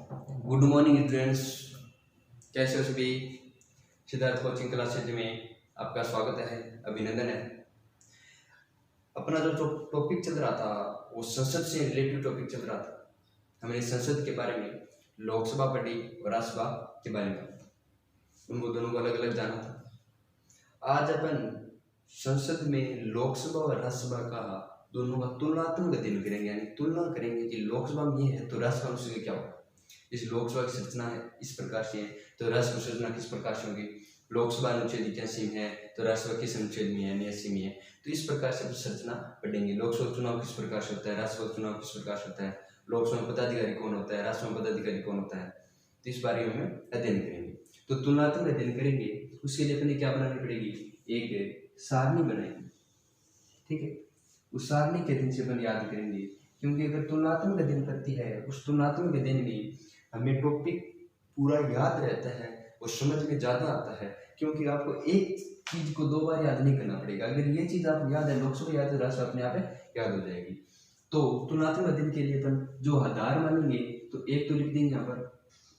Good morning students, कैसे हो सभी। सिद्धार्थ कोचिंग क्लासेज में आपका स्वागत है, अभिनंदन है। अपना जो टॉपिक चल रहा था वो संसद से रिलेटेड टॉपिक चल रहा था। हमने संसद के बारे में लोकसभा पढ़ी और राज्यसभा के बारे में, उनको दोनों को अलग अलग जाना था। आज अपन संसद में लोकसभा और राज्यसभा का दोनों का तुलनात्मक अध्ययन करेंगे, यानी तुलना करेंगे कि लोकसभा में ये है तो राज्यसभा में उसके क्या होगा। इस लोकसभा की संरचना है इस प्रकार से है तो राज्यसभा की संरचना किस प्रकार से होगी। लोकसभा अनुच्छेद 81 में है तो राज्यसभा किस अनुच्छेद में है, 89 में है। तो इस प्रकार से संरचना पढ़ेंगे। लोकसभा चुनाव किस प्रकार से होता है, राज्यसभा चुनाव किस प्रकार से होता है, लोकसभा पदाधिकारी कौन होता है, राज्यसभा पदाधिकारी कौन होता है, तो इस बारे में हम अध्ययन करेंगे। तो तुलनात्मक अध्ययन करेंगे, उसके लिए अपने क्या बनानी पड़ेगी, एक सारणी बनाएंगे। ठीक है, उस सारणी के अध्ययन से अपन याद करेंगे, क्योंकि अगर तुलनात्मक अध्ययन करती है उस तुलनात्मक अध्ययन में हमें टॉपिक पूरा याद रहता है और समझ में ज़्यादा आता है, क्योंकि आपको एक चीज़ को दो बार याद नहीं करना पड़ेगा। अगर ये चीज़ आप याद है, लोकसभा याद है, राज्यसभा अपने आप याद हो जाएगी। तो तुलनात्मक अध्ययन के लिए अपन जो आधार मानेंगे, तो एक तो लिख देंगे यहाँ पर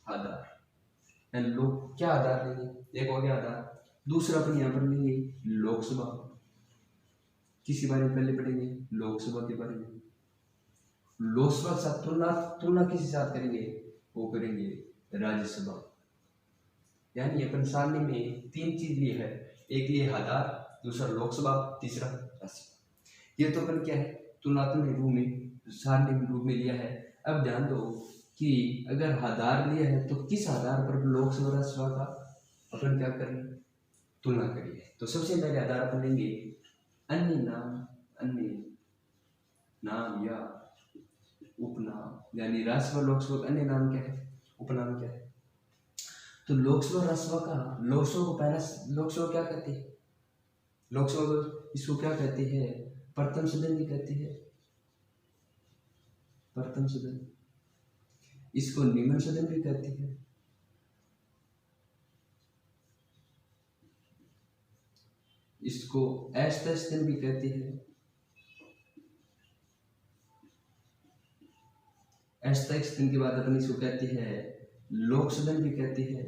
आधार। लोग क्या आधार लेंगे, एक हो गया आधार। दूसरा अपन यहाँ पर लेंगे लोकसभा। किसी बारे में पहले पढ़ेंगे, लोकसभा के बारे में। लोकसभा के साथ तुलना किसी साथ करेंगे, वो करेंगे राज्यसभा। यानी अपन सारणी में तीन चीज लिए है, एक लिए आधार, दूसरा लोकसभा, तीसरा राज्यसभा। ये तो अपन क्या है, तुलनात्मक रूप में सारणी रूप में लिया है। अब ध्यान दो कि अगर आधार लिया है तो किस आधार पर लोकसभा राज्यसभा का अपन क्या करें, तुलना करिए। तो सबसे पहले आधार अपन लेंगे अन्य नाम या उपनाम, यानी राज्यसभा लोकसभा अन्य नाम क्या है, उपनाम क्या है। तो लोकसभा राज्यसभा का, लोकसभा को पहला लोकसभा क्या कहती है, लोकसभा को इसको क्या कहती है, प्रथम सदन भी कहती है, प्रथम सदन। इसको निम्न सदन भी कहती है। इसको अस्थायी सदन भी कहती है। अस्थायी सदन के बाद अपन इसको कहती है लोक सदन भी कहती है।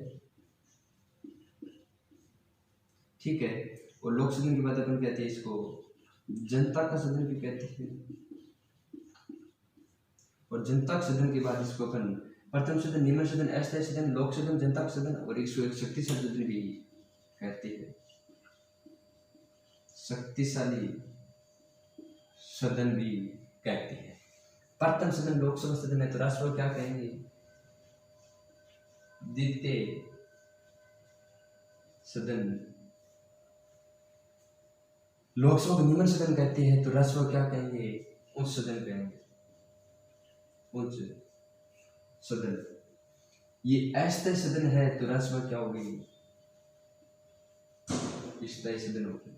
ठीक है, और लोक सदन के बाद अपन कहते हैं इसको जनता का सदन भी कहते हैं। और जनता के सदन के बाद इसको अपन प्रथम सदन, निम्न सदन, अस्थायी सदन, लोक सदन, जनता का सदन और एक शक्तिशाली सदन भी कहते हैं। शक्तिशाली सदन भी कहते हैं। प्रथम सदन लोकसभा सदन है तो राज्यसभा क्या कहेंगे, द्वितीय सदन। लोकसभा को निम्न सदन कहते हैं तो राज्यसभा क्या कहेंगे, उच्च सदन कहेंगे, उच्च सदन। ये अस्थायी सदन है तो राज्यसभा क्या होगी, स्थायी सदन होगी।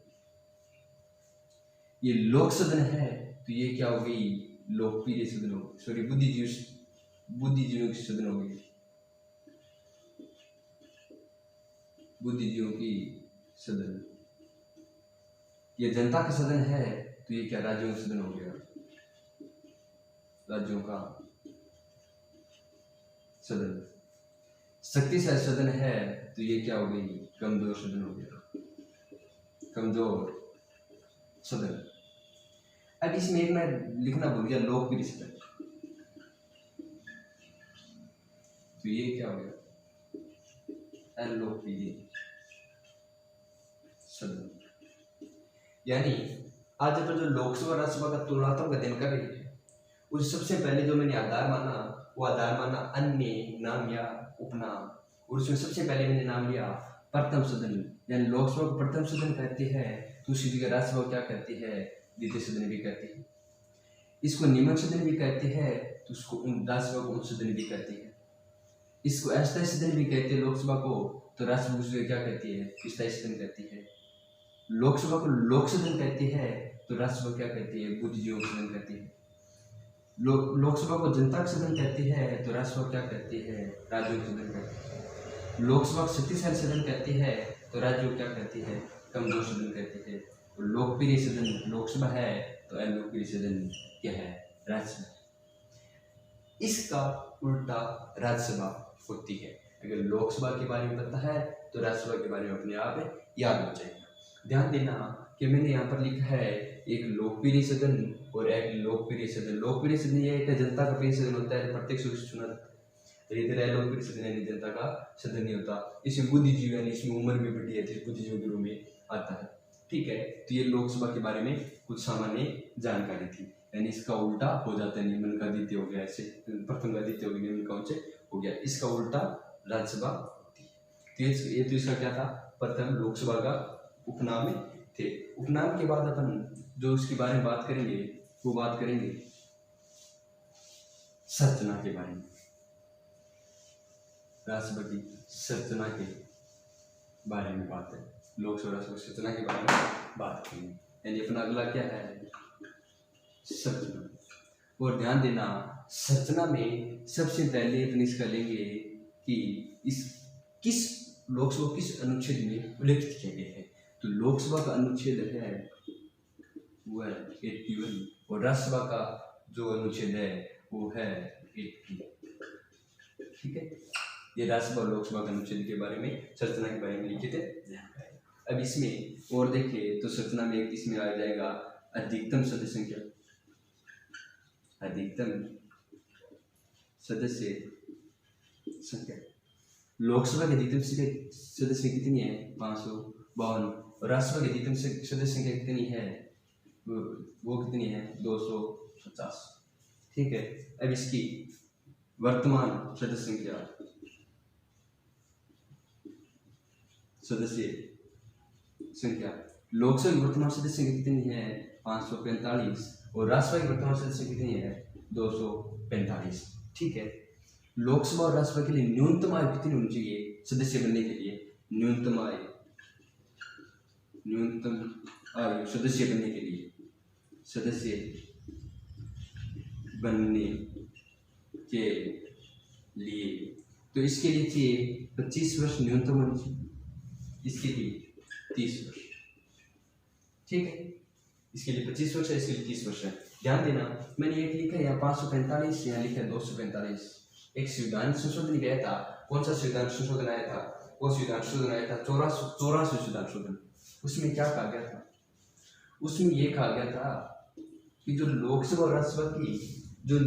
ये लोक सदन है तो ये क्या होगी, लोकप्रिय सदन होगी, सॉरी बुद्धिजीवियों की सदन होगी, बुद्धिजीवियों की सदन। ये जनता का सदन है तो ये क्या, राज्यों का सदन हो गया, राज्यों का सदन। शक्तिशाली सदन है तो ये क्या हो गई, कमजोर सदन हो गया, कमजोर सदन। अब इसमें एक मैं लिखना भूल गया, लोकप्रिय सदन, तो ये क्या हो गया, अलोकप्रिय सदन। यानी आज अपन जो लोकसभा राज्यसभा का तुलनात्मक अध्ययन कर रही है, उस सबसे पहले जो मैंने आधार माना, वो आधार माना अन्य नाम या उपनाम। और उसमें सबसे पहले मैंने नाम लिया प्रथम सदन, यानी लोकसभा को प्रथम सदन कहती है, दूसरी जगह राज्यसभा क्या कहती है, द्वितीय सदन भी कहती है। इसको निम्न सदन भी कहती है तो उसको राज्यसभा को उच्च सदन भी कहती है। इसको अस्थायी सदन भी कहते हैं लोकसभा को, तो राज्यसभा को क्या कहती है, स्थायी सदन कहती है। लोकसभा को लोक सदन कहती है तो राज्यसभा क्या कहती है, बुद्धिजीवियों का सदन कहती है। लोकसभा को जनता का सदन कहती है तो राज्यसभा क्या कहती है, राज्यों का सदन कहती है। लोकसभा को शक्तिशाली सदन कहती है तो राज्यों को क्या कहती है, कमजोर सदन कहती है। और लोकप्रिय सदन लोकसभा है तो अलोकप्रिय सदन क्या है, राज्यसभा। इसका उल्टा राज्यसभा होती है। अगर लोकसभा के बारे में पता है तो राज्यसभा के बारे में अपने आप याद हो जाएगा। ध्यान देना कि मैंने यहाँ पर लिखा है एक लोकप्रिय सदन और एक लोकप्रिय सदन। लोकप्रिय सदन यह एक जनता का प्रिय सदन होता है, प्रत्यक्ष रूप से चुना लोकप्रिय सदन यानी जनता का सदन नहीं होता। इसमें बुद्धिजीवी यानी इसमें उम्र भी बढ़ी है, बुद्धिजीवी के रूप में आता है। ठीक है, तो ये लोकसभा के बारे में कुछ सामान्य जानकारी थी। यानी इसका उल्टा हो जाता है, निम्न का द्वितीय हो गया, ऐसे प्रथम का द्वितीय हो गया, निम्न का उच्च हो गया, इसका उल्टा राज्यसभा होती है। तो ये तो इसका क्या था, प्रथम लोकसभा का उपनाम थे। उपनाम के बाद अपन जो उसके बारे में बात करेंगे वो बात करेंगे संरचना के बारे में। राज्यसभा की संरचना के बारे में बात है, लोकसभा राज्यसभा संरचना के बारे में बात करेंगे। यानी अपना अगला क्या है, संरचना। और ध्यान देना संरचना में सबसे पहले अपन इसका लेंगे कि इस किस लोकसभा किस अनुच्छेद में उल्लेखित किया गया है। तो लोकसभा का अनुच्छेद है वो है 81 और राज्यसभा का जो अनुच्छेद है वो है 80। ठीक है, ये राज्यसभा लोकसभा के अनुच्छेद के बारे में, संरचना के बारे में लिखित है। अब इसमें और देखिए तो संरचना में इसमें आ जाएगा अधिकतम सदस्य संख्या। अधिकतम सदस्य संख्या लोकसभा की अधिकतम सदस्य कितनी है, 552। और राज्यसभा की अधिकतम सदस्य संख्या कितनी है, वो कितनी है, 250। ठीक है, अब इसकी वर्तमान सदस्य संख्या लोकसभा की वर्तमान सदस्य संख्या कितनी है, 545। और राज्यसभा की वर्तमान सदस्य कितनी है, 245। ठीक है, लोकसभा और राज्यसभा के लिए न्यूनतम आयु कितनी होनी चाहिए सदस्य बनने के लिए, न्यूनतम आयु सदस्य बनने के लिए, सदस्य बनने के लिए तो इसके लिए चाहिए 25 वर्ष न्यूनतम होनी चाहिए, इसके लिए 30 वर्ष। ठीक है, इसके लिए 25 वर्ष है, इसके लिए 30 वर्ष है। ध्यान देना मैंने एक लिखा है यहाँ 545, यहाँ लिखा है 245। एक संविधान संशोधन गया था, कौन सा संविधान संशोधन आया था, वो संविधान संशोधन आया था 84वां संविधान संशोधन। उसमें क्या कहा गया था, उसमें ये कहा गया था कि जो लोकसभा और राज्यसभा की जो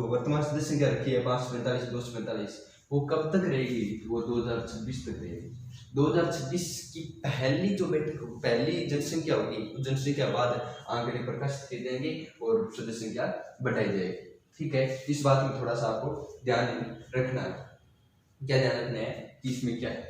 वर्तमान सदस्य संख्या रखी है 545 245 वो कब तक रहेगी, वो 2026 तक रहेगी। 2026 की पहली जो पहली जनसंख्या होगी, उस जनसंख्या बाद आंकड़े प्रकाशित किए जाएंगे और सदस्य संख्या बढ़ाई जाएगी। ठीक है, इस बात में थोड़ा सा आपको ध्यान रखना है। क्या ध्यान रखना है कि इसमें क्या है।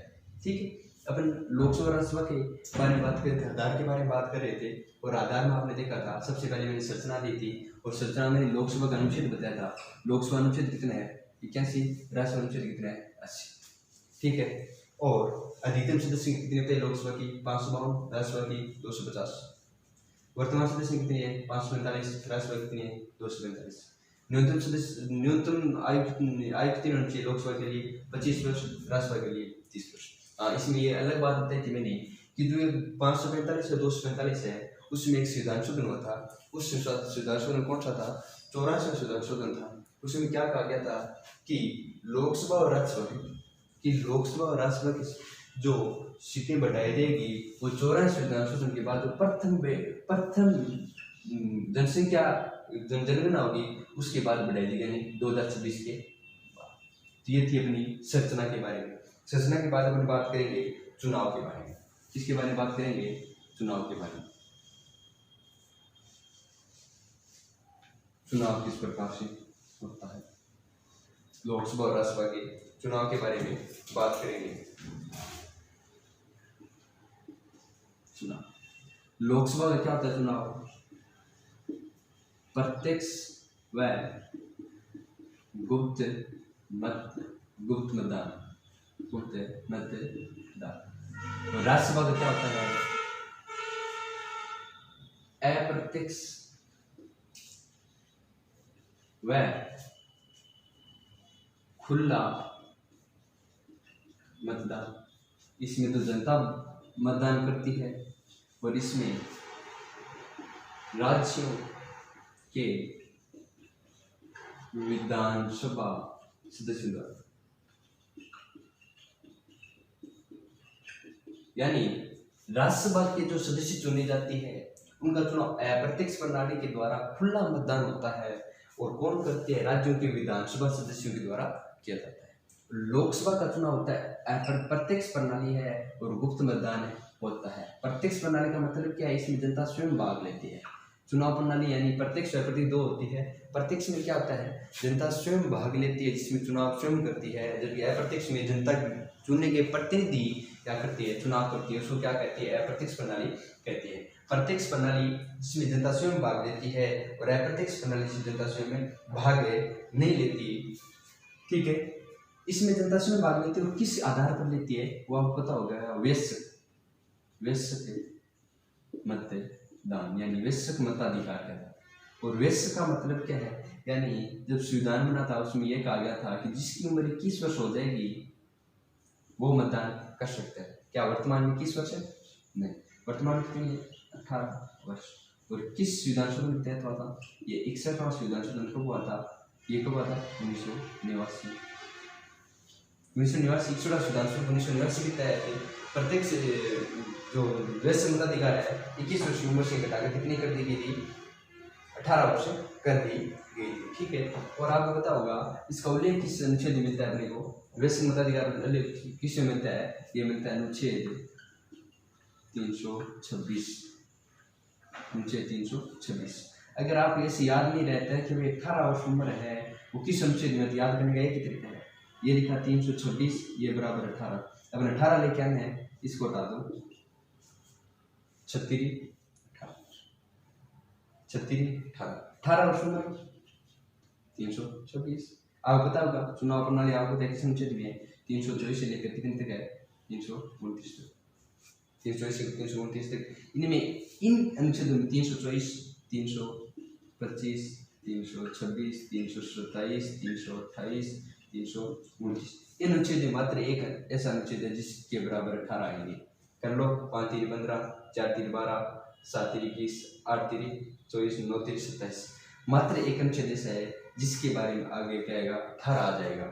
ठीक है, अपन लोकसभा राज्यसभा के बारे में बात कर थे, आधार के बारे में बात कर रहे थे। और आधार में आपने देखा था सबसे पहले मैंने संरचना दी थी और संरचना में लोकसभा का अनुच्छेद बताया था। लोकसभा अनुच्छेद कितना है, 81। राज्यसभा अनुच्छेद कितना है, 80। ठीक है, और अधिकतम सदस्य कितने होते हैं लोकसभा की, 552, राज्यसभा की 250। वर्तमान सदस्य कितनी है, 545, राज्यसभा कितनी है, 245। न्यूनतम आयु कितनी होनी चाहिए लोकसभा के लिए, 25 वर्ष, राज्यसभा के लिए 30 वर्ष। इसमें ये अलग बात बताई थी मैंने कि जो 545 या 245 है उसमें एक संविधान शोधन हुआ था। उस संविधान शोधन कौन सा था, 84वां संविधान शोधन था। उसमें क्या कहा गया था कि लोकसभा और राज्यसभा की जो सीटें बढ़ाई जाएगी वो 84 संविधान शोधन के बाद प्रथम जनसंख्या जनगणना होगी उसके बाद बढ़ाई जाएगी, यानी 2026 के बाद। तो ये थी अपनी संरचना के बारे में। संरचना के बाद अपन बात करेंगे चुनाव के बारे में। किसके बारे में बात करेंगे, चुनाव के बारे में। चुनाव किस प्रकार से होता है, लोकसभा और राज्यसभा के चुनाव के बारे में बात करेंगे। चुनाव, लोकसभा का क्या होता है चुनाव, प्रत्यक्ष व गुप्त मतदान। राज्यसभा का क्या होता है, अप्रत्यक्ष व खुला मतदान। इसमें तो जनता मतदान करती है और इसमें राज्यों के विधानसभा सदस्यों द्वारा, यानी राज्यसभा के जो सदस्य चुने जाती है उनका चुनाव अप्रत्यक्ष प्रणाली के द्वारा खुला मतदान होता है। और कौन करते हैं? राज्यों के विधानसभा सदस्यों के द्वारा किया जाता है। लोकसभा का चुनाव होता है प्रत्यक्ष प्रणाली है और गुप्त मतदान होता है। प्रत्यक्ष प्रणाली का मतलब क्या है? इसमें जनता स्वयं भाग लेती है। चुनाव प्रणाली यानी प्रत्यक्ष और अप्रत्यक्ष दो होती है। प्रत्यक्ष में क्या होता है? जनता स्वयं भाग लेती है, जिसमें चुनाव स्वयं करती है। जबकि अप्रत्यक्ष में जनता चुनने के प्रतिनिधि क्या करती है? चुनाव करती है। उसको क्या कहती है? अप्रत्यक्ष प्रणाली कहती है। प्रत्यक्ष प्रणाली जिसमें जनता स्वयं भाग लेती है और अप्रत्यक्ष प्रणाली से जनता स्वयं भाग नहीं लेती। ठीक है, इसमें जनता स्वयं भाग लेती है और किस आधार पर लेती है वो आपको पता होगा। वयस्क मतदान यानी वयस्क मताधिकार है। और वयस्क का मतलब क्या है? यानी जब संविधान बना था उसमें यह कहा गया था कि जिसकी उम्र 21 वर्ष हो जाएगी वो मतदान कर सकता है। क्या वर्तमान में 21 वर्ष है? नहीं, वर्तमान में कितनी है? 18 वर्ष। और किस संविधान संशोधन के तहत हुआ था? ये 61वां संविधान संशोधन कब हुआ था? ये कब हुआ था? 1989। 1989 61वां संविधान संशोधन 1989 के तहत प्रत्येक जो वयस्क मताधिकार है 21 वर्ष की उम्र से घटाकर कितनी कर दी गई थी? 18 वर्ष कर दी गई थी। ठीक है, और आपको पता होगा इसका उल्लेख किस अनुच्छेद में मिलता है अपने को? वयस्क मताधिकार किस में मिलता है? ये मिलता है अनुच्छेद 326। अगर आप ऐसे याद नहीं रहता है कि भाई 18 वर्ष उम्र है वो किस अनुच्छेद में, याद करने का एक ही तरीका है, ये लिखा 326 ये बराबर 18। अब 18 लेके आना है, इसको हटा दो 36 18 वर्ष उम्र 326। आपको पता होगा चुनाव प्रणाली आपको किस अनुच्छेद में है? 324 से लेकर कितने तक है? 329 तक। 324 से 329 तक। इनमें इन अनुच्छेदों में 324, 325, 326, 327, 328, 329 इन अनुच्छेद में मात्र एक ऐसा अनुच्छेद है जिसके बराबर 18 आएंगे। कर लो, 5 3 15, 4 3 12, 7 3 21, 8 3 24, 9 3 27। मात्र एक अनुच्छेद ऐसा है जिसके बारे में आगे क्या आएगा? 18 आ जाएगा।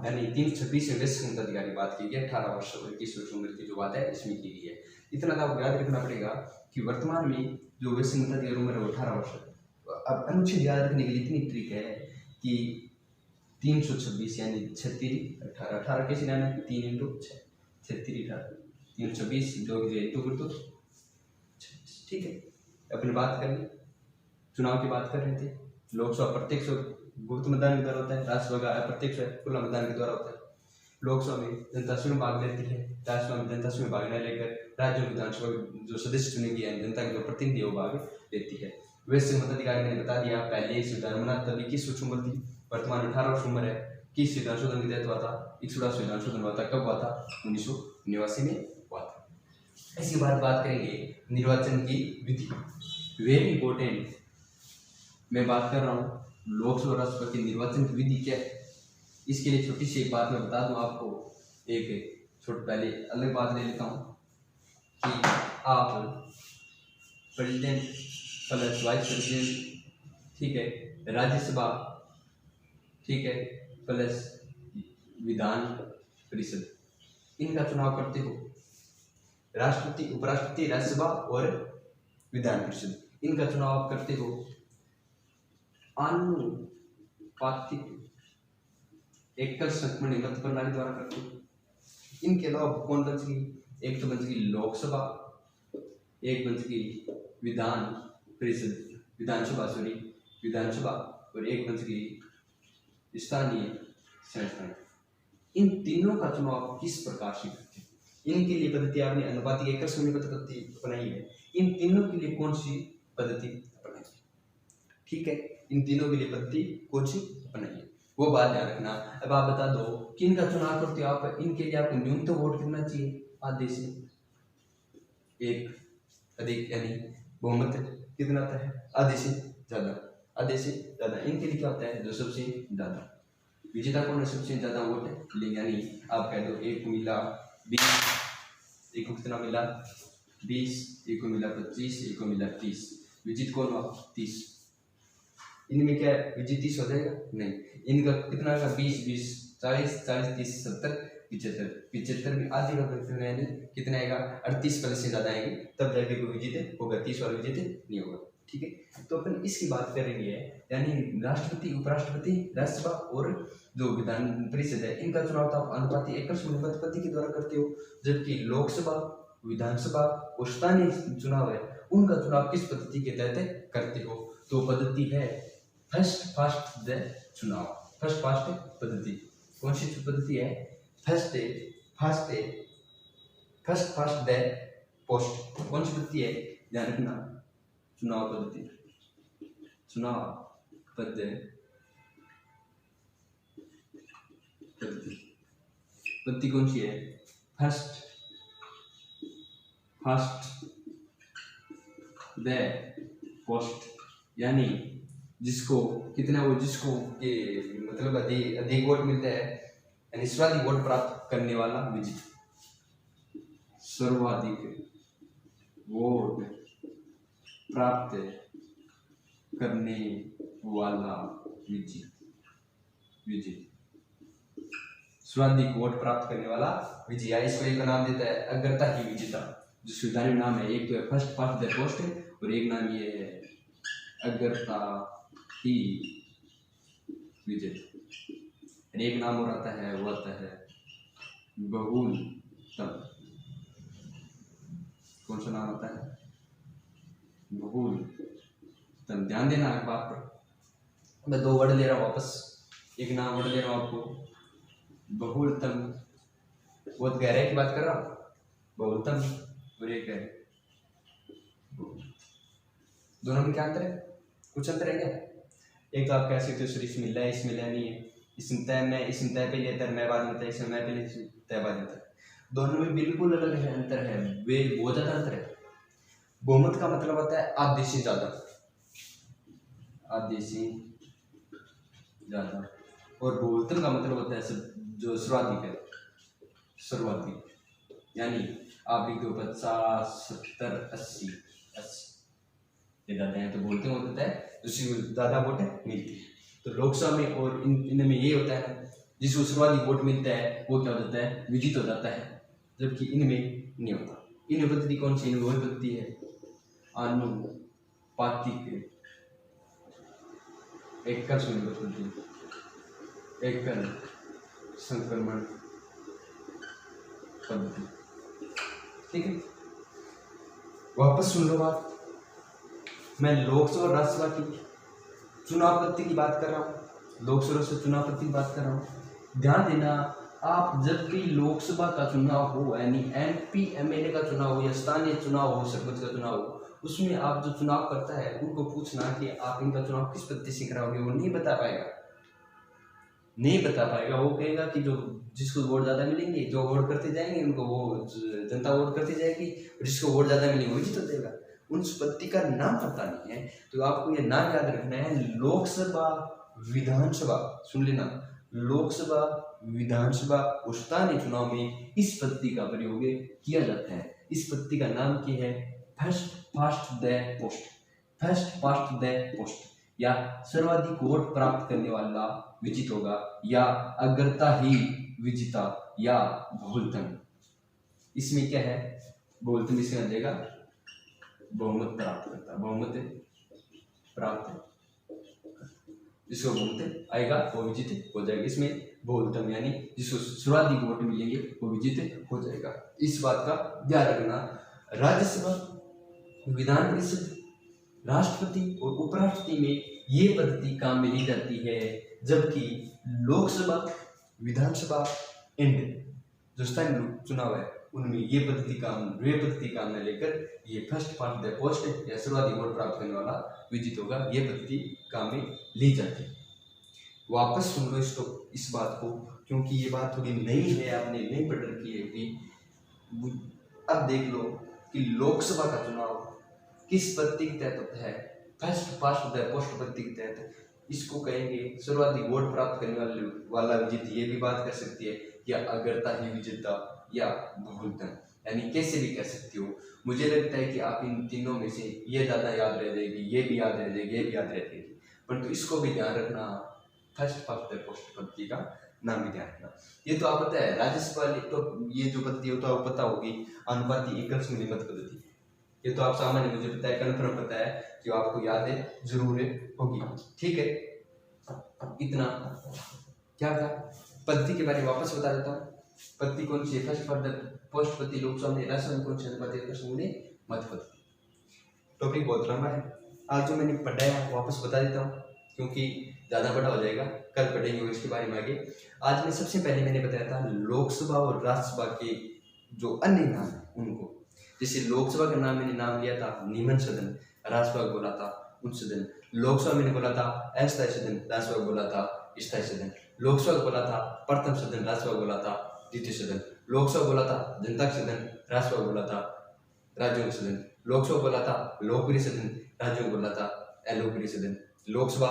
यानी 326 में वयस्क मताधिकार की बात की गई, 18 वर्ष और 21 वर्ष उम्र की जो बात है इसमें की गई है। इतना तो आपको याद रखना पड़ेगा कि वर्तमान में जो वयस्क मताधिकार उम्र है वो 18 वर्ष है। अब अनुच्छेद याद रखने के लिए इतनी ट्रिक है कि 326 यानी 36 18 18 कैसे लाना है? 3 × 6 36 18 326 2 इंटू कर दो 26। ठीक है, अपनी बात कर ली, चुनाव की बात कर रहे थे। लोकसभा प्रत्यक्ष और गुप्त मतदान के द्वारा होता है, राज्यसभा का अप्रत्यक्ष खुला मतदान के द्वारा होता है। लोकसभा में जनता स्वयं भाग लेती है, राज्यसभा में जनता स्वयं भाग न लेकर राज्य विधानसभा जो सदस्य चुने गए हैं जनता के जो प्रतिनिधि वो भाग लेती है। वैसे मताधिकार मैंने बता दिया, पहले संविधान बना तब 21 वर्ष उम्र थी, वर्तमान 18 वर्ष उम्र है। किस संविधान संशोधन के तहत हुआ था? 61वां संविधान संशोधन हुआ था। कब हुआ था? 1989 में हुआ था। इसके बाद बात करेंगे निर्वाचन की विधि। वेरी इंपॉर्टेंट, मैं बात कर रहा हूँ लोकसभा राज्यसभा की निर्वाचन की विधि क्या है। इसके लिए छोटी सी एक बात मैं बता दूं आपको। एक छोटी पहले अलग बात ले लेता हूँ कि आप प्रेसिडेंट प्लस वाइस प्रेसिडेंट, ठीक है, राज्यसभा, ठीक है, प्लस विधान परिषद, इनका चुनाव करते हो। राष्ट्रपति, उपराष्ट्रपति, राज्यसभा और विधान परिषद, इनका चुनाव आप करते हो आनुपातिक एकल संख्या मत प्रणाली द्वारा करते हो। इनके अलावा कौन बच गई? एक तो बच गई लोकसभा, एक बच गई विधान परिषद विधानसभा और एक बच गई स्थानीय संस्थाएं। इन तीनों का चुनाव किस प्रकार से करते हैं? इनके लिए पद्धति आपने अनुपातिक एकल संख्या पद्धति अपनाई है। इन तीनों के लिए कौन सी पद्धति अपनाई? ठीक है, इन तीनों के लिए पद्धति कौन सी अपनाई है वो बात ध्यान रखना। अब आप बता दो किन का चुनाव करते हो आप। इनके लिए आपको न्यूनतम वोट कितना चाहिए? आधे से एक अधिक, यानी बहुमत कितना आता है? आधे से ज्यादा। इनके लिए क्या होता है? जो सबसे ज्यादा विजेता कौन है? सबसे ज्यादा वोट है, यानी आप कह दो एक को मिला 20, एक को कितना मिला 20, एक को मिला 25, एक को मिला 30, विजित कौन हुआ? 30। इनमें क्या है, विजित 30 हो जाएगा? नहीं, इनका कितना का 20 20 40 40 30 70 75 75 में आधी का फैक्टर यानी कितना आएगा, 38 प्लस से ज्यादा आएंगे तब जाके कोई विजित होगा, 30 वाला विजित नहीं होगा। ठीक है, तो अपन इसकी बात करेंगे, यानी राष्ट्रपति, उपराष्ट्रपति, राज्यसभा और जो विधान परिषद है, इनका चुनाव तो आप अनुपाती एकल समानुपाती के द्वारा करते हो, जबकि लोकसभा, विधानसभा और स्थानीय चुनाव है, उनका चुनाव किस पद्धति के तहत करते हो? तो पद्धति है फर्स्ट पास्ट द चुनाव। फर्स्ट पास्ट पद्धति कौन सी पद्धति है? First past the post. कौन सी पद्धति है? ध्यान रखना, चुनाव पद्धति, चुनाव पद्धति कौन सी है? फर्स्ट द पोस्ट, यानी जिसको कितना वो जिसको ये मतलब अधिक वोट मिलता है, यानी सर्वाधिक वोट प्राप्त करने वाला विजित, सर्वाधिक वोट प्राप्त करने वाला विजित सर्वाधिक वोट प्राप्त करने वाला विजय, या इसको एक नाम देता है अग्रता ही विजेता। जो सुधारी नाम है, एक तो है फर्स्ट पास्ट द पोस्ट और एक नाम ये है अग्रता ही विजेता। एक नाम और आता है, वो आता है बहुलतम। कौन सा नाम आता है? बहुलतम। ध्यान देना एक बात पर, मैं 2 वर्ड ले रहा हूँ वापस, एक नाम वर्ड ले रहा हूँ आपको, बहुलतम। बहुत गहराई की बात कर रहा हूँ, बहुलतम और एक है, दोनों में क्या अंतर है? कुछ अंतर है क्या? एक तो आप कह सकते हो सर इसमें लय, इसमें लय नहीं है, इसमें तय पहले आता है, मैं बाद में आता है, इसमें मैं पहले तय बाद आता है। दोनों में बिल्कुल अलग है, अंतर है, वे बहुत ज्यादा अंतर है। बहुमत का मतलब होता है आधे से ज्यादा, आधे से ज्यादा, और बहुलतम का मतलब होता है जो सर्वाधिक है, सर्वाधिक, यानी आप लिख दो 50 70 80 ये ज्यादा है तो बोलते होता है जिसको ज्यादा वोट मिलती है। तो लोकसभा में और इनमें ये होता है जिसको सर्वाधिक वोट मिलता है वो क्या हो जाता है? विजित हो जाता है, जबकि इनमें नहीं होता। इन पद्धति कौन सी? वही पद्धति है आनुपातिक एकल पद्धति, एकल संक्रमण पद्धति। ठीक है, वापस सुन लो बात, मैं लोकसभा और राज्यसभा की चुनाव पद्धति की बात कर रहा हूँ, लोकसभा से चुनाव पद्धति की बात कर रहा हूँ। ध्यान देना, आप जब भी लोकसभा का चुनाव हो, यानी MP MLA का चुनाव हो या स्थानीय चुनाव हो, सरपंच का चुनाव हो, उसमें आप जो चुनाव करता है उनको पूछना कि आप इनका चुनाव किस पद्धति से कराओगे, वो नहीं बता पाएगा, नहीं बता पाएगा। वो कहेगा कि जो जिसको वोट ज्यादा मिलेंगे, जो वोट करते जाएंगे उनको वो जनता वोट करती जाएगी, और जिसको वोट ज्यादा मिलेंगे वो जीत देगा। उस पद्धति का नाम पता नहीं है, तो आपको ये नाम याद रखना है, लोकसभा विधानसभा। सुन लेना, लोकसभा विधानसभा और स्थानीय चुनाव में इस पद्धति का प्रयोग किया जाता है। इस पद्धति का नाम क्या है? First past the post, first past the post, या सर्वाधिक वोट प्राप्त करने वाला विजित होगा, या अग्रता ही विजिता, या बहुलतम। इसमें क्या है? बहुलतम इसमें आ जाएगा बहुमत प्राप्त करता, बहुमत प्राप्त, जिसको बहुमत आएगा वो विजित हो जाएगा। इसमें बहुलतम यानी जिसको सर्वाधिक वोट मिलेंगे वो विजित हो जाएगा। इस बात का ध्यान रखना। राज्यसभा, विधान परिषद, राष्ट्रपति और उपराष्ट्रपति में ये पद्धति काम में ली जाती है, जबकि लोकसभा, विधानसभा एंड जो स्थानीय चुनाव है उनमें ये पद्धति काम में लेकर ये फर्स्ट पास्ट द पोस्ट या सर्वाधिक वोट प्राप्त करने वाला विजित होगा, ये पद्धति काम में ली जाती है। वापस सुन लो इस बात को, क्योंकि ये बात थोड़ी नई है, आपने नहीं पढ़ रखी है कि अब देख लो कि लोकसभा का चुनाव किस पद्धति के तहत होता है? फर्स्ट पास्ट द पोस्ट पद्धति के तहत। इसको कहेंगे सर्वाधिक वोट प्राप्त करने वाला विजित, ये भी बात कर सकती है, या अग्रता ही विजेता, या बहुलतम, यानी कैसे भी कह सकते हो। मुझे लगता है कि आप इन तीनों में से ये ज्यादा याद रह जाएगी, ये भी याद रह जाएगी, ये भी याद रह जाएगी। परंतु इसको भी ध्यान रखना, फर्स्ट पास्ट द पोस्ट पद्धति का नाम भी ध्यान रखना। ये तो आप पता है राजस्व वाली, तो ये जो पद्धति है तो आपको पता होगी, अनुपाती एकल संधि मत पद्धति। ये तो आप सामान्य मुझे पता है, कन्फर्म पता है कि आपको याद है जरूर होगी। ठीक है, इतना क्या था पद्धति के बारे में वापस बता देता हूँ। पद्धति कौन सी है? फर्स्ट पास्ट द पोस्ट पद्धति, लोक स्वामी राजस्व कौन सी अनुपाती एकल संधि मत पद्धति। टॉपिक बहुत लंबा है, आज जो मैंने पढ़ाया वापस बता देता हूँ क्योंकि ज़्यादा बड़ा हो जाएगा, कल पढ़ेंगे इसके बारे में आगे। आज में सबसे पहले मैंने बताया था लोकसभा और राज्यसभा के जो अन्य नाम है उनको। जैसे लोकसभा का नाम मैंने नाम लिया था निम्न सदन, राज्यसभा बोला था उच्च सदन। लोकसभा मैंने बोला था अस्थायी सदन, राज्यसभा बोला था स्थायी सदन। लोकसभा बोला था प्रथम सदन, राज्यसभा बोला था द्वितीय सदन। लोकसभा बोला था जनता सदन, राज्यसभा बोला था राज्यों सदन। लोकसभा बोला था लोकप्रिय सदन, राज्यों बोला था अलोकप्रिय सदन। लोकसभा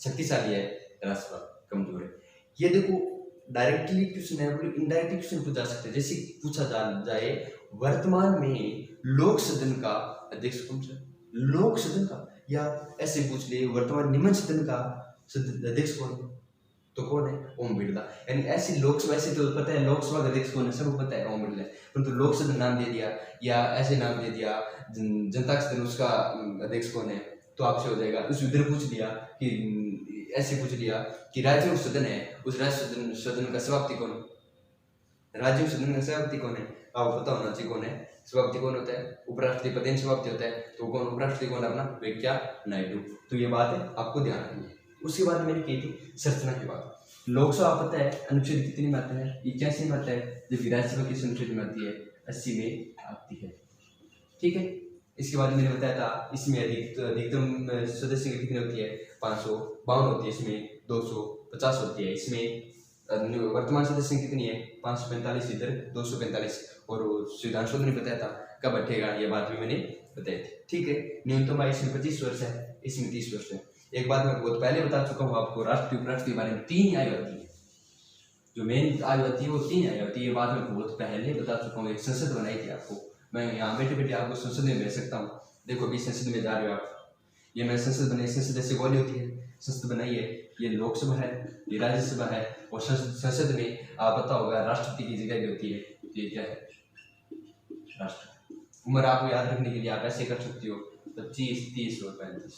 शक्तिशाली है, राज्यसभा कमजोर है। ये देखो डायरेक्टली क्वेश्चन है, इनडायरेक्टली क्वेश्चन पूछा सकते हैं। जैसे पूछा जाए वर्तमान में लोक सदन का अध्यक्ष कौन सा? लोक सदन का, या ऐसे पूछ ले वर्तमान निम्न सदन का अध्यक्ष कौन है? तो कौन है? ओम बिरला। यानी ऐसी लोकसभा, ऐसे तो पता है लोकसभा का अध्यक्ष कौन है, सबको पता है ओम बिरला, परंतु लोक सदन नाम दे दिया या ऐसे नाम दे दिया जनता सदन, उसका अध्यक्ष कौन है तो आपसे हो जाएगा। उस उधर पूछ लिया कि ऐसे पूछ लिया कि राज्यों सदन है, उस राज्य सदन का सभापति कौन है? राज्यों सदन का सभापति कौन है? आपको पता होना चाहिए कौन है सभापति। कौन होता है? उपराष्ट्रपति पदेन सभापति होता है। तो कौन उपराष्ट्रपति कौन है? अपना वेंकैया नायडू। तो ये बात है, आपको ध्यान रखनी है। उसके बाद मैंने कही थी संरचना की बात। लोकसभा पता है अनुच्छेद कितनी में आता है? 81 में आता है। जब राज्यसभा किस अनुच्छेद में आती है? 80 में आती है। ठीक है, इसके बाद मैंने बताया था इसमें अधिकतम सदस्य कितनी होती है? 552 होती है। इसमें 250 होती है। इसमें वर्तमान सदस्य कितनी है? 545, इधर 245। और संविधान शोध ने बताया था कब बैठेगा, ये बात भी मैंने बताई थी। ठीक है, न्यूनतम आयु इसमें 25 वर्ष है, इसमें 30 वर्ष है। एक बात मैं बहुत पहले बता चुका हूँ आपको, राष्ट्रीय उपराष्ट्रपति के बारे में 3 आयु होती है। जो मेन आयु होती है वो 3 आयु होती है। ये बात मैं बहुत पहले बता चुका हूँ। एक संसद बनाई थी आपको, मैं यहाँ बैठे बैठे आपको संसद में भेज सकता हूँ। देखो अभी संसद में जा रहे हो आप, ये मैंने संसद बनाई। संसद ऐसे बोली होती है, संसद बनाई है। ये लोकसभा है, ये राज्यसभा है, और संसद में आप पता होगा राष्ट्रपति की जगह भी होती है। ये क्या है? राष्ट्रपति। उम्र आपको याद रखने के लिए आप ऐसे कर सकते हो 25, 30 और 35,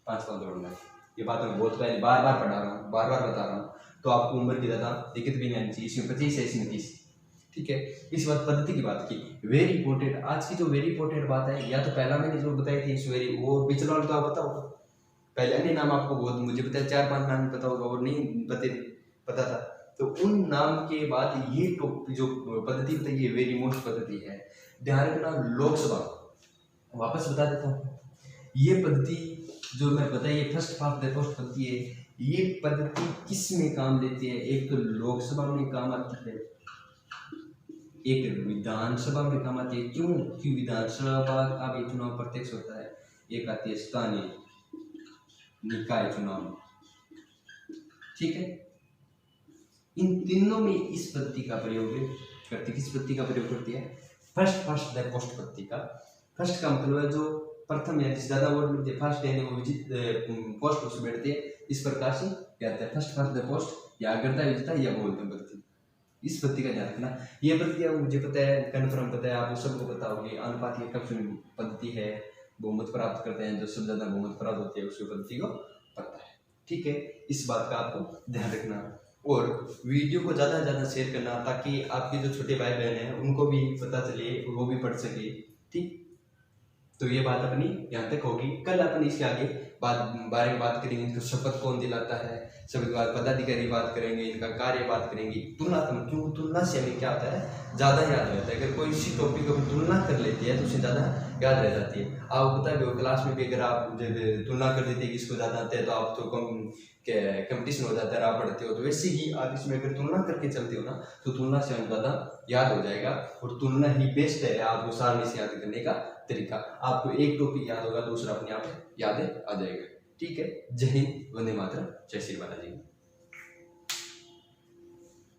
5 जोड़ना है। ये बात मैं बहुत पहले बार बार पढ़ा रहा हूँ, बार बार बता रहा हूँ, तो आपको उम्र की ज़्यादा दिक्कत भी नहीं आनी चाहिए। इसमें 25 है, इसमें 30। ठीक है, इस बात पद्धति की बात की। वेरी इंपॉर्टेंट, आज की जो वेरी इंपॉर्टेंट बात है, या तो पहला मैंने जो बताई थी वेरी, वो पिछला वाला तो आप पता होगा। पहले अन्य नाम आपको बहुत मुझे पता है 4-5 नाम पता होगा और नहीं पता था। तो उन नाम के बाद ये जो पद्धति बताई है वेरी मोस्ट पद्धति है। ध्यान रखना, लोकसभा वापस बता देता हूँ। ये पद्धति जो मैं बताई है फर्स्ट पास्ट द पोस्ट पद्धति है। ये पद्धति किस में काम लेती है? एक तो लोकसभा में काम आती है, एक विधानसभा में काम आती है। क्यों? क्योंकि विधानसभा का भी चुनाव प्रत्यक्ष होता है। एक आती है स्थानीय निकाय चुनाव। ठीक है, इन तीनों में इस पद्धति का प्रयोग करती, किस पद्धति का प्रयोग करती है? फर्स्ट पास्ट द पोस्ट पद्धति का। फर्स्ट का मतलब है जो प्रथम या ज्यादा वोट मिलते हैं, फर्स्ट यानी वो विजित पोस्ट उस बैठते हैं, इस प्रकार से कहते हैं फर्स्ट पास्ट द पोस्ट, या अग्रता विजेता या बहुमत पद्धति। इस पद्धति का ध्यान रखना। ये पद्धति मुझे पता है, कन्फर्म पता है, आपको सबको पता होगी। अनुपातीय कक्षण पद्धति है, बहुमत प्राप्त करते हैं, जो सबसे ज्यादा बहुमत प्राप्त होती है उसकी पद्धति को पता है। ठीक है, इस बात का आपको ध्यान रखना और वीडियो को ज़्यादा से ज़्यादा शेयर करना, ताकि आपके जो छोटे भाई बहन हैं उनको भी पता चले, वो भी पढ़ सके। ठीक, तो ये बात अपनी यहाँ तक होगी। कल अपन इसके आगे बारे में बात करेंगे। इनको शपथ कौन दिलाता है, सभी बात पदाधिकारी बात करेंगे, इनका कार्य बात करेंगे। तुलनात्मक, क्यों? तुलना से हमें क्या होता है? ज़्यादा याद रहता है। अगर कोई इसी टॉपिक को तुलना कर लेती है तो उसे ज़्यादा याद रह जाती है। आप पता है क्लास में भी अगर आप जब तुलना कर देते हैं किसको ज़्यादा आते हैं तो आप तो कंपटीशन हो जाता है, आप पढ़ते हो। तो वैसे ही आप इसमें अगर तुलना करके चलते हो ना, तो तुलना से हम ज़्यादा याद हो जाएगा। और तुलना ही बेस्ट है आपको सारणी से याद करने का तरीका। आपको एक टॉपिक याद होगा, दूसरा अपने आप याद आ जाएगा। ठीक है, जय हिंद, वंदे मातरम, जय श्री बालाजी।